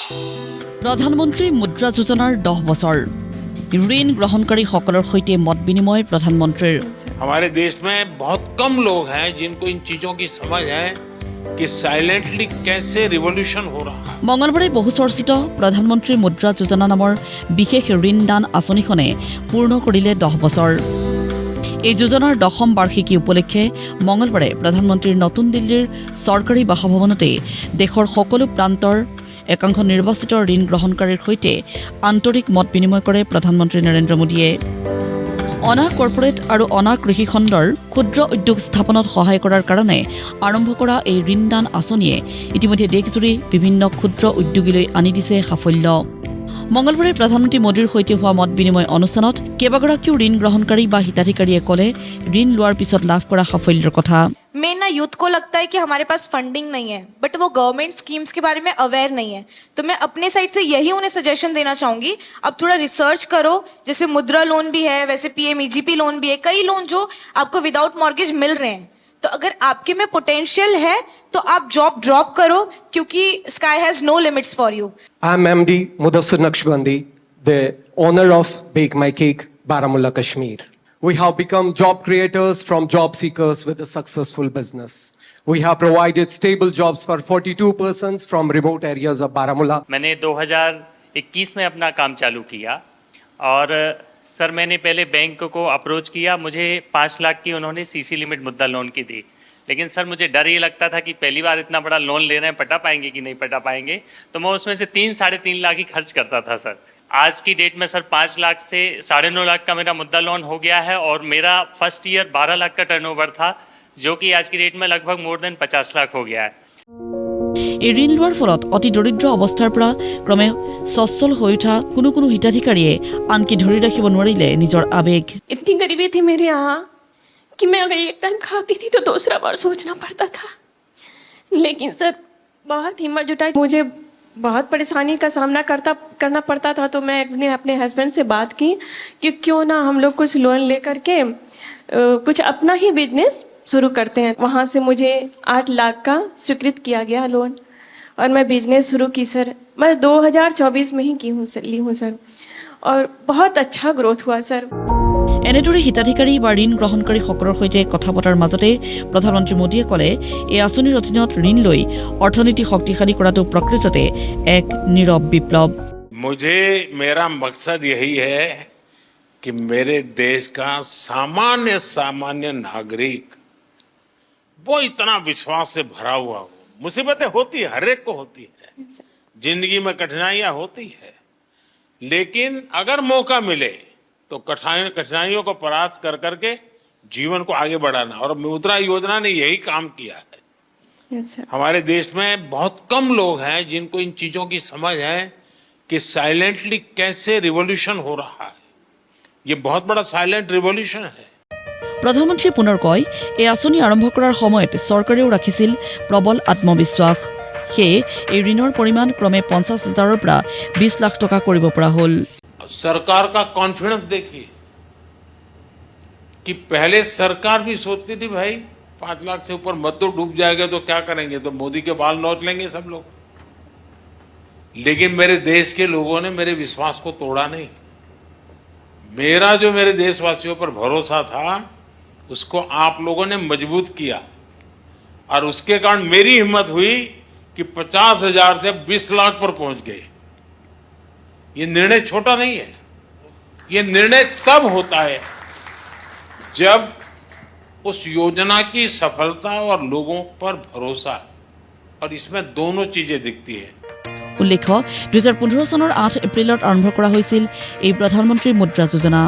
प्रधानमंत्री मुद्रा योजनार 10 बছर ऋण ग्रहणकारी सकলৰ সৈতে मत विनिमय प्रधानमंत्री। हमारे देश में बहुत कम लोग हैं जिनको इन चीजों की समझ है कि साइलेंटली कैसे रिवॉल्यूशन हो रहा है। मंगलबारे बहुचर्चित प्रधानमंत्री मुद्रा योजना नाমৰ বিশেষ ঋণ দান আঁচনিখনে পূৰ্ণ কৰিলে 10 বছৰ। এই যোজনাৰ 10ম বাৰ্ষিকী উপলক্ষে মঙলবাৰে প্ৰধানমন্ত্ৰীৰ নতুন দিল্লীৰ চৰকাৰী বাসভৱনতে দেশৰ সকলো প্ৰান্তৰ একাংশ নিৰ্বাচিত ঋণ গ্ৰহণকাৰীৰ সৈতে আন্তৰিক মত বিনিময় কৰে প্ৰধানমন্ত্ৰী নৰেন্দ্ৰ মোদীয়ে। অনা কৰ্পোৰেট আৰু অনা কৃষি খণ্ডৰ ক্ষুদ্ৰ উদ্যোগ স্থাপনত সহায় কৰাৰ কাৰণে আৰম্ভ কৰা এই ঋণ দান আঁচনিয়ে ইতিমধ্যে দেশজুৰি বিভিন্ন ক্ষুদ্ৰ উদ্যোগীলৈ আনি দিছে সাফল্য। মঙলবাৰে প্ৰধানমন্ত্ৰী মোদীৰ সৈতে হোৱা মত বিনিময় অনুষ্ঠানত কেইবাগৰাকীও ঋণ গ্ৰহণকাৰী বা হিতাধিকাৰীয়ে ক'লে ঋণ লোৱাৰ পিছত লাভ কৰা সাফল্যৰ কথা। मेन ना यूथ को लगता है कि हमारे पास फंडिंग नहीं है, बट वो गवर्नमेंट स्कीम्स के बारे में अवेयर नहीं है। तो मैं अपने साइड से यही उन्हें सजेशन देना चाहूंगी, अब थोड़ा रिसर्च करो। जैसे मुद्रा लोन भी है, वैसे पीएमईजीपी लोन भी है, कई लोन जो आपको विदाउट मॉर्गेज मिल रहे हैं। तो अगर आपके में पोटेंशियल है तो आप जॉब ड्रॉप करो, क्योंकि sky has no limits for you. I am MD Mudassir Naqshbandi, the owner of Bake My Cake, Baramulla, Kashmir. We have become job creators from job seekers with a successful business. We have provided stable jobs for 42 persons from remote areas of Baramulla. मैंने 2021 में अपना काम चालू किया और sir मैंने पहले bank को अप्रोच किया, मुझे 5 लाख की उन्होंने सीसी लिमिट मुद्रा लोन की दी। लेकिन सर मुझे डर ये लगता था कि पहली बार इतना बड़ा लोन ले रहे हैं, पटा पाएंगे कि नहीं पटा पाएंगे, तो मैं उसमें से 3-3.5 लाख ही खर्च करता था सर। आज की डेट में सर 5 लाख से 9.5 लाख का मेरा मुद्रा लोन हो गया है और मेरा फर्स्ट ईयर 12 लाख का टर्नओवर था, जो कि आज की डेट में लगभग मोर देन 50 लाख हो गया है। এই ঋণ লোৱাৰ ফলত অতি দৰিদ্ৰ অৱস্থাৰ পৰা ক্ৰমে সচ্ছল হৈ উঠা কোনো হিতাধিকাৰীয়ে আনকি ধৰি ৰাখিব নোৱাৰিলে নিজৰ আবেগ। इतनी गरीबी थी मेरे यहाँ कि मैं अगर एक टाइम खाती थी तो दूसरा बार सोचना पड़ता था। लेकिन सर बहुत हिम्मत जुटाई, मुझे बहुत परेशानी का सामना करना पड़ता था। तो मैं एक दिन अपने हस्बैंड से बात की कि क्यों ना हम लोग कुछ लोन ले करके कुछ अपना ही बिजनेस शुरू करते हैं। वहाँ से मुझे 8 लाख का स्वीकृत किया गया लोन और मैं बिजनेस शुरू की सर। मैं 2024 में ही ली हूँ सर, और बहुत अच्छा ग्रोथ हुआ सर। এনেদৰে হিতাধিকাৰী বা ঋণ গ্ৰহণকাৰী সকলৰ সৈতে কথা পতাৰ মাজতে প্ৰধানমন্ত্ৰী মোদীয়ে ক'লে এই আঁচনিৰ অধীনত ঋণ লৈ অৰ্থনীতি শক্তিশালী কৰাটো প্ৰকৃততে এক নীৰৱ বিপ্লৱ। मुझे मेरा मकसद यही है कि मेरे देश का सामान्य नागरिक वो इतना विश्वास से भरा हुआ हो। मुसीबतें होती है, हर एक को होती है, जिंदगी में कठिनाइयां होती है, लेकिन अगर मौका मिले तो कठिनाइयों को परास्त कर करके जीवन को आगे बढ़ाना, और मुद्रा योजना ने यही काम किया है। हमारे देश में बहुत कम लोग हैं जिनको इन चीजों की समझ है कि साइलेंटली कैसे रिवॉल्यूशन हो रहा है। ये बहुत बड़ा साइलेंट रिवॉल्यूशन है। প্ৰধানমন্ত্ৰীয়ে পুনৰ কয় এই আঁচনি আৰম্ভ কৰাৰ সময়ত চৰকাৰেও ৰাখিছিল প্ৰবল আত্মবিশ্বাস। সেয়ে এই ঋণৰ পৰিমাণ ক্ৰমে 50,000ৰ পৰা 20 লাখ টকা কৰিব পৰা হ'ল। सरकार का कॉन्फिडेंस देखिए कि पहले सरकार भी सोचती थी भाई 5 लाख से ऊपर मत तो डूब जाएगा तो क्या करेंगे, तो मोदी के बाल नोच लेंगे सब लोग। लेकिन मेरे देश के लोगों ने मेरे विश्वास को तोड़ा नहीं। मेरा जो मेरे देशवासियों पर भरोसा था उसको आप लोगों ने मजबूत किया, और उसके कारण मेरी हिम्मत हुई कि 50,000 से 20 लाख पर पहुंच गए। ये निर्णय छोटा नहीं है। ये निर्णय तब होता है जब उस योजना की सफलता और लोगों पर भरोसा, और इसमें दोनों चीजें दिखती है। উল্লেখ্য 2015 চনৰ 8 এপ্ৰিলত আৰম্ভ কৰা হৈছিল এই প্ৰধানমন্ত্ৰী মুদ্ৰা যোজনা।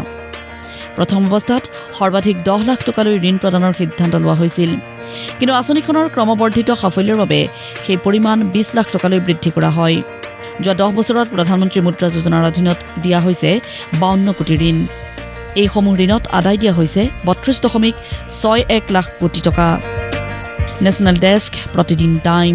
প্ৰথম অৱস্থাত সৰ্বাধিক 10 লাখ টকালৈ ঋণ প্ৰদানৰ সিদ্ধান্ত লোৱা হৈছিল, কিন্তু আঁচনিখনৰ ক্ৰমবৰ্ধিত সাফল্যৰ বাবে সেই পৰিমাণ 20 লাখ টকালৈ বৃদ্ধি কৰা হয়। যোৱা 10 বছৰত প্ৰধানমন্ত্ৰী মুদ্ৰা যোজনাৰ অধীনত দিয়া হৈছে 52 কোটি ঋণ। এইসমূহ ঋণত আদায় দিয়া হৈছে 32.61 লাখ কোটি টকা। নেশ্যনেল ডেস্ক, প্ৰতিদিন টাইম।